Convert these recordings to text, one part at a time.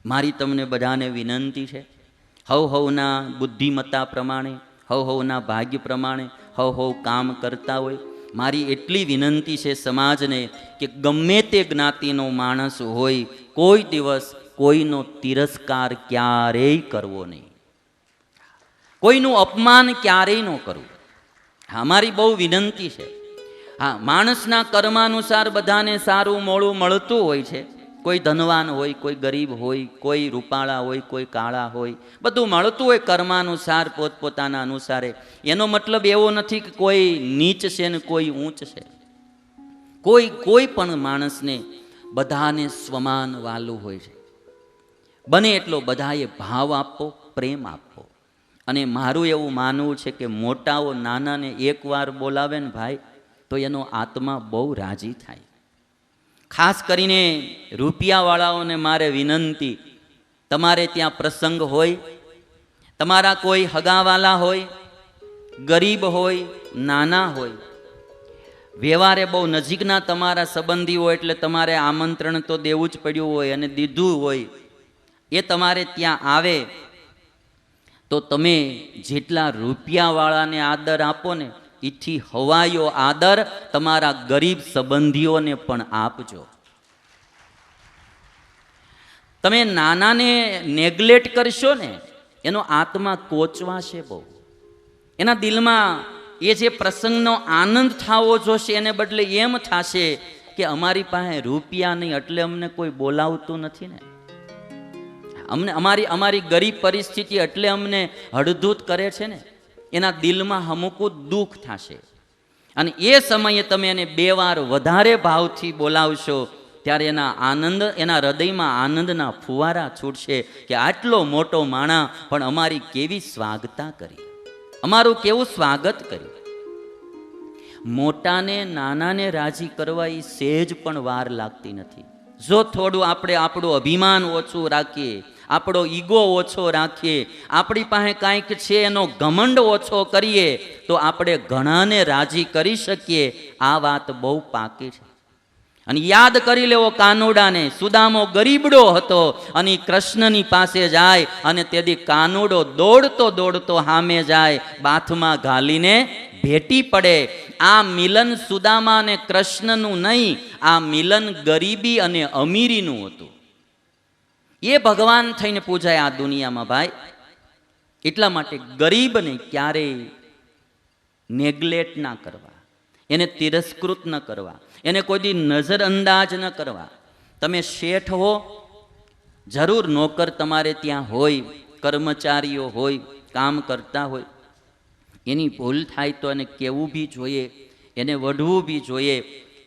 મારી તમને બધાને વિનંતી છે, હવના બુદ્ધિમત્તા પ્રમાણે, હવના ભાગ્ય પ્રમાણે હવ કામ કરતા હોય, મારી એટલી વિનંતી છે સમાજને કે ગમે તે જ્ઞાતિનો માણસ હોય, કોઈ દિવસ કોઈનો તિરસ્કાર ક્યારેય કરવો નહીં, કોઈનું અપમાન ક્યારેય ન કરવું. હા, મારી બહુ વિનંતી છે. હા, માણસના કર્માનુસાર બધાને સારું મોડું મળતું હોય છે. કોઈ ધનવાન હોય, કોઈ ગરીબ હોય, કોઈ રૂપાળા હોય, કોઈ કાળા હોય, બધું મળતું હોય કર્માનુસાર, પોતપોતાના અનુસારે. એનો મતલબ એવો નથી કે કોઈ નીચ છે ને કોઈ ઊંચ છે. કોઈ પણ માણસને બધાને સ્વમાન વાલું હોય છે. બને એટલો બધાએ ભાવ આપવો, પ્રેમ આપવો. અને મારું એવું માનવું છે કે મોટાઓ નાનાને એકવાર બોલાવે ને ભાઈ, તો એનો આત્મા બહુ રાજી થાય. ખાસ કરીને રૂપિયાવાળાઓને મારે વિનંતી, તમારે ત્યાં પ્રસંગ હોય, તમારા કોઈ હગાવાલા હોય, ગરીબ હોય, નાના હોય, વ્યવહારે બહુ નજીકના તમારા સંબંધી હોય, એટલે તમારે આમંત્રણ તો દેવું જ પડ્યું હોય અને દીધું હોય, એ તમારે ત્યાં આવે તો તમે જેટલા રૂપિયાવાળાને આદર આપો ને, એથી હવાયો આદર તમારા ગરીબ સંબંધીઓને પણ આપજો. તમે નાનાને નેગ્લેક્ટ કરશો ને, એનો આત્મા કોચવાશે બહુ. એના દિલમાં એ જે પ્રસંગનો આનંદ થવો જોશે, એને બદલે એમ થશે કે અમારી પાસે રૂપિયા નહીં એટલે અમને કોઈ બોલાવતું નથી ને, અમને અમારી ગરીબ પરિસ્થિતિ એટલે અમને હળધૂત કરે છે ને, એના દિલમાં હમુકું દુઃખ થશે. અને એ સમયે તમે એને બે વાર વધારે ભાવથી બોલાવશો, ત્યારે એના આનંદ, એના હૃદયમાં આનંદના ફુવારા છૂટશે કે આટલો મોટો માણા પણ અમારી કેવી સ્વાગતા કરી, અમારું કેવું સ્વાગત કર્યું. મોટાને નાનાને રાજી કરવા એ સહેજ પણ વાર લાગતી નથી. જો થોડું આપણે આપણું અભિમાન ઓછું રાખીએ, આપણો ઈગો ઓછો રાખીએ, આપણી પાસે કાંઈક છે એનો ઘમંડ ઓછો કરીએ, તો આપણે ઘણાને રાજી કરી શકીએ. આ વાત બહુ પાકી છે. અને યાદ કરી લેવો કાનુડાને, સુદામો ગરીબડો હતો અને કૃષ્ણની પાસે જાય અને તેથી કાનુડો દોડતો દોડતો સામે જાય, બાથમાં ઘાલીને ભેટી પડે. આ મિલન સુદામા અને કૃષ્ણનું નહીં, આ મિલન ગરીબી અને અમીરીનું હતું. એ ભગવાન થઈને પૂજાય આ દુનિયામાં ભાઈ. એટલા માટે ગરીબને ક્યારેય નેગ્લેક્ટ ના કરવા, એને તિરસ્કૃત ન કરવા, એને કોઈ દી નજરઅંદાજ ન કરવા. તમે શેઠ હો, જરૂર નોકર તમારે ત્યાં હોય, કર્મચારીઓ હોય, કામ કરતા હોય, એની ભૂલ થાય તો એને કહેવું બી જોઈએ, એને વઢવું બી જોઈએ.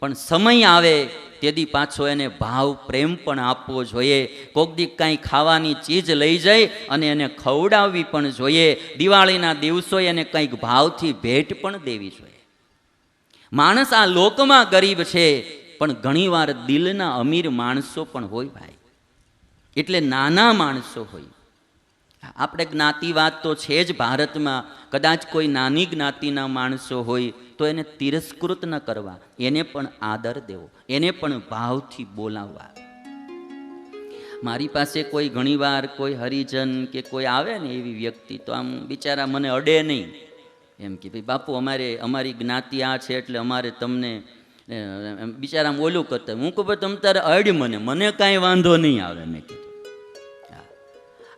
પણ સમય આવે તેથી પાછો એને ભાવ પ્રેમ પણ આપવો જોઈએ. કોક દી કાંઈ ખાવાની ચીજ લઈ જાય અને એને ખવડાવવી પણ જોઈએ. દિવાળીના દિવસોએ એને કંઈક ભાવથી ભેટ પણ દેવી જોઈએ. માણસ આ લોકમાં ગરીબ છે, પણ ઘણીવાર દિલના અમીર માણસો પણ હોય ભાઈ. એટલે નાના માણસો હોય. આપણે જ્ઞાતિવાદ તો છે જ ભારતમાં. કદાચ કોઈ નાની જ્ઞાતિના માણસો હોય તો એને તિરસ્કૃત ન કરવા, એને પણ આદર દેવો, એને પણ ભાવથી બોલાવવા. મારી પાસે કોઈ ઘણીવાર કોઈ હરિજન કે કોઈ આવે ને એવી વ્યક્તિ, તો આમ બિચારા મને અડે નહીં, એમ કે ભાઈ બાપુ અમારી જ્ઞાતિ આ છે એટલે અમારે તમને, બિચારા ઓલું કરતા. હું કહું ભાઈ તમે તારે અડ, મને કાંઈ વાંધો નહીં આવે. મેં કીધું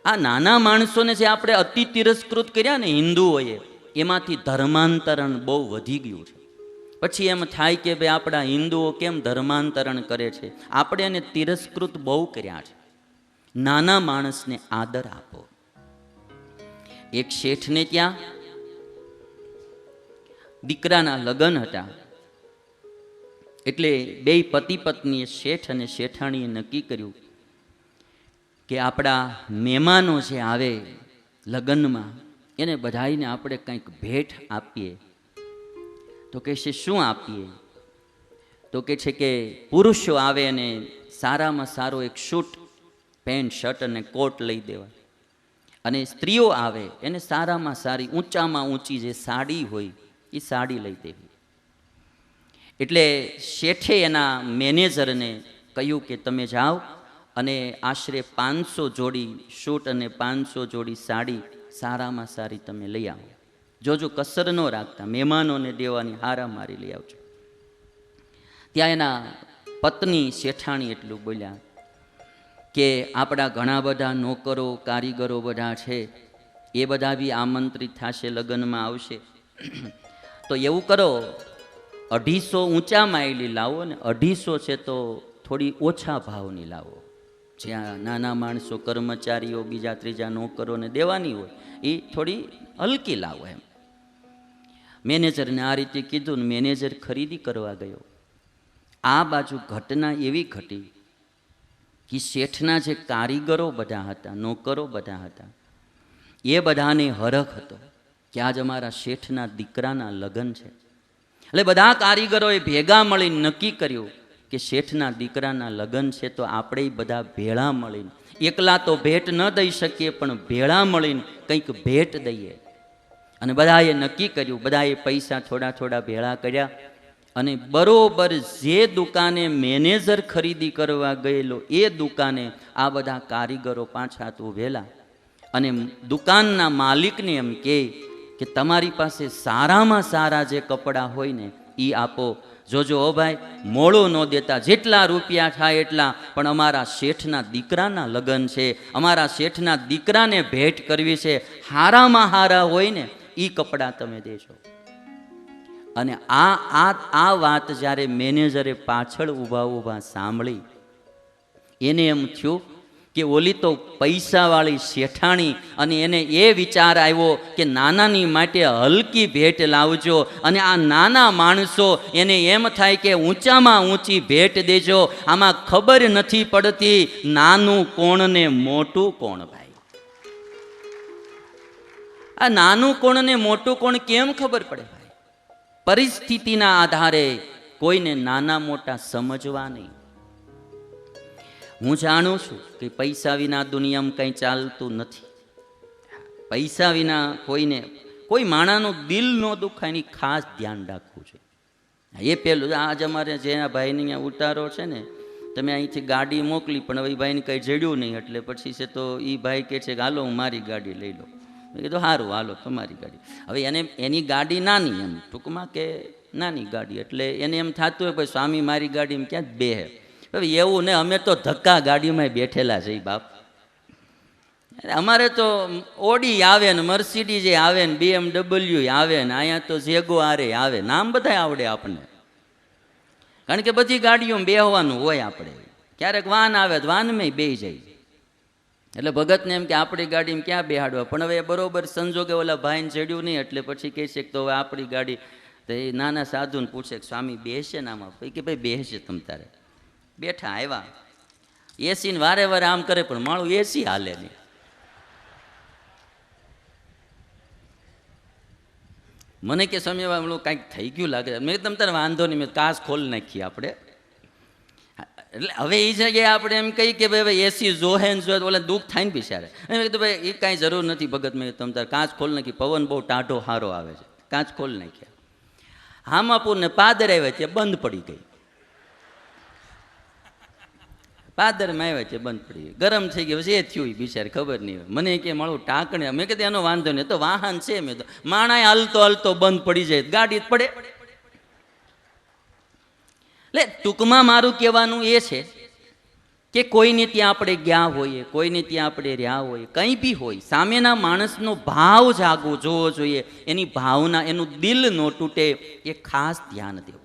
આ નાના માણસોને જે આપણે અતિ તિરસ્કૃત કર્યા ને હિન્દુઓએ, એમાંથી ધર્માંતરણ બહુ વધી ગયું છે. પછી એમ થાય કે ભાઈ આપણા હિન્દુઓ કેમ ધર્માંતરણ કરે છે? આપણે એને તિરસ્કૃત બહુ કર્યા છે. નાના માણસને આદર આપો. એક શેઠને ત્યાં દીકરાના લગ્ન હતા, એટલે બે પતિ પત્નીએ, શેઠ અને શેઠાણીએ નક્કી કર્યું કે આપણા મહેમાનો જે આવે લગ્નમાં, એને બધાઈને આપણે કંઈક ભેટ આપીએ. તો કહે છે શું આપીએ? તો કહે છે કે પુરુષો આવે અને સારામાં સારો એક શૂટ, પેન્ટ, શર્ટ અને કોટ લઈ દેવા, અને સ્ત્રીઓ આવે એને સારામાં સારી, ઊંચામાં ઊંચી જે સાડી હોય એ સાડી લઈ દેવી. એટલે શેઠે એના મેનેજરને કહ્યું કે તમે જાઓ અને આશરે 500 જોડી શૂટ અને 500 જોડી સાડી સારામાં સારી તમે લઈ આવો. જોજો કસર ન રાખતા, મહેમાનોને દેવાની હારા મારી લઈ આવજો. ત્યાં એના પત્ની શેઠાણી એટલું બોલ્યા કે આપણા ઘણા બધા નોકરો કારીગરો બધા છે, એ બધા બી આમંત્રિત થશે, લગ્નમાં આવશે. તો એવું કરો, 250 ઊંચા માયલી લાવો ને 250 છે તો થોડી ઓછા ભાવની લાવો. જ્યાં નાના માણસો, કર્મચારીઓ, બીજા ત્રીજા નોકરોને દેવાની હોય એ થોડી હલકી લાવો એમ. મેનેજરને આ રીતે કીધું ને મેનેજર ખરીદી કરવા ગયો. આ બાજુ ઘટના એવી ઘટી કે શેઠના જે કારીગરો બધા હતા, નોકરો બધા હતા, એ બધાને હરખ હતો કે આજ અમારા શેઠના દીકરાના લગ્ન છે. એટલે બધા કારીગરોએ ભેગા મળીને નક્કી કર્યું કે શેઠના દીકરાના લગ્ન છે તો આપણે બધા ભેળા મળીને, એકલા તો ભેટ ન દઈ શકીએ પણ ભેળા મળીને કંઈક ભેટ દઈએ. અને બધાએ નક્કી કર્યું, બધાએ પૈસા થોડા થોડા ભેળા કર્યા અને બરોબર જે દુકાને મેનેજર ખરીદી કરવા ગયેલો એ દુકાને આ બધા કારીગરો પાછા ઊભેલા અને દુકાનના માલિકને એમ કહે કે તમારી પાસે સારામાં સારા જે કપડાં હોય ને એ આપો. જોજો ઓ ભાઈ, મોડું ન દેતા, જેટલા રૂપિયા થાય એટલા, પણ અમારા શેઠના દીકરાના લગ્ન છે, અમારા શેઠના દીકરાને ભેટ કરવી છે, હારામાં હારા હોય ને એ કપડાં તમે દેજો. અને આ વાત જ્યારે મેનેજરે પાછળ ઊભા ઊભા સાંભળી, એને એમ થયું કે ઓલી તો પૈસાવાળી શેઠાણી, અને એને એ વિચાર આવ્યો કે નાનાની માટે હલકી ભેટ લાવજો. અને આ નાના માણસો, એને એમ થાય કે ઊંચામાં ઊંચી ભેટ દેજો. આમાં ખબર નથી પડતી નાનું કોણ ને મોટું કોણ. ભાઈ, આ નાનું કોણ ને મોટું કોણ કેમ ખબર પડે? ભાઈ, પરિસ્થિતિના આધારે કોઈને નાના મોટા સમજવા નહીં. હું જાણું છું કે પૈસા વિના દુનિયામાં કંઈ ચાલતું નથી. પૈસા વિના કોઈ માણાનું દિલ ન દુખાય એની ખાસ ધ્યાન રાખવું છે. એ પહેલું. આજ અમારે જેના ભાઈને અહીંયા ઉતારો છે ને, તમે અહીંથી ગાડી મોકલી પણ હવે એ ભાઈને કંઈ જડ્યું નહીં, એટલે પછી છે તો એ ભાઈ કહે છે કે હાલો હું મારી ગાડી લઈ લઉં. મેં કીધું સારું, હાલો તમારી ગાડી. હવે એની ગાડી નાની, એમ ટૂંકમાં કે નાની ગાડી, એટલે એને એમ થતું હોય ભાઈ સ્વામી મારી ગાડીમાં ક્યાં જ બેહે. હવે એવું ને, અમે તો ધક્કા ગાડીમાં બેઠેલા છે બાપ. અમારે તો ઓડી આવે ને, મર્સિડીઝ આવે ને, BMW આવે ને, અહીંયા તો જેગુઆરે આવે, નામ બધા આવડે આપણને. કારણ કે બધી ગાડીઓમાં બેહવાનું હોય આપણે. ક્યારેક વાન આવે તો વાનમાં બેહી જાય. એટલે ભગતને એમ કે આપણી ગાડીમાં ક્યાં બેહાડવા, પણ હવે બરોબર સંજોગે ઓલા ભાઈને ચડ્યું નહીં, એટલે પછી કહે છે કે તો હવે આપણી ગાડી. તો એ નાના સાધુને પૂછે કે સ્વામી બેસે ને આમાં? કે ભાઈ બેસે તમ તારે. બેઠા, આવ્યા, એસીને વારે વારે આમ કરે પણ માળું એસી હાલે નહીં. મને કે સ્વામી કાંઈક થઈ ગયું લાગે. મેં તમ તારે વાંધો નહીં, મેં કાચ ખોલી નાખીએ આપણે. એટલે હવે એ જગ્યાએ આપણે એમ કહી કે ભાઈ એસી જોહે ને જોહે, ઓલા દુઃખ થાય ને બિચારે. મેં કીધું ભાઈ એ કાંઈ જરૂર નથી ભગત, મેં તમ તારે કાચ ખોલી નાખી, પવન બહુ ટાઢો સારો આવે છે, કાચ ખોલી નાખ્યા. હામાપુરને પાદર આવ્યા છે, બંધ પડી ગઈ. પાદરમાં આવ્યા છે, બંધ પડી ગઈ, ગરમ થઈ ગઈ. પછી એ થયું બિચારે ખબર નહીં હોય. મને કે મારું ટાંકણે, મેં કીધું એનો વાંધો નહીં, તો વાહન છે. મેં તો માણાએ હાલતો હાલતો બંધ પડી જાય, ગાડી જ પડે. એટલે ટૂંકમાં મારું કહેવાનું એ છે કે કોઈને ત્યાં આપણે ગયા હોઈએ, કોઈને ત્યાં આપણે રહ્યા હોઈએ, કંઈ બી હોય, સામેના માણસનો ભાવ જાગવો જોવો જોઈએ, એની ભાવના, એનું દિલ ન તૂટે, એ ખાસ ધ્યાન દેવું.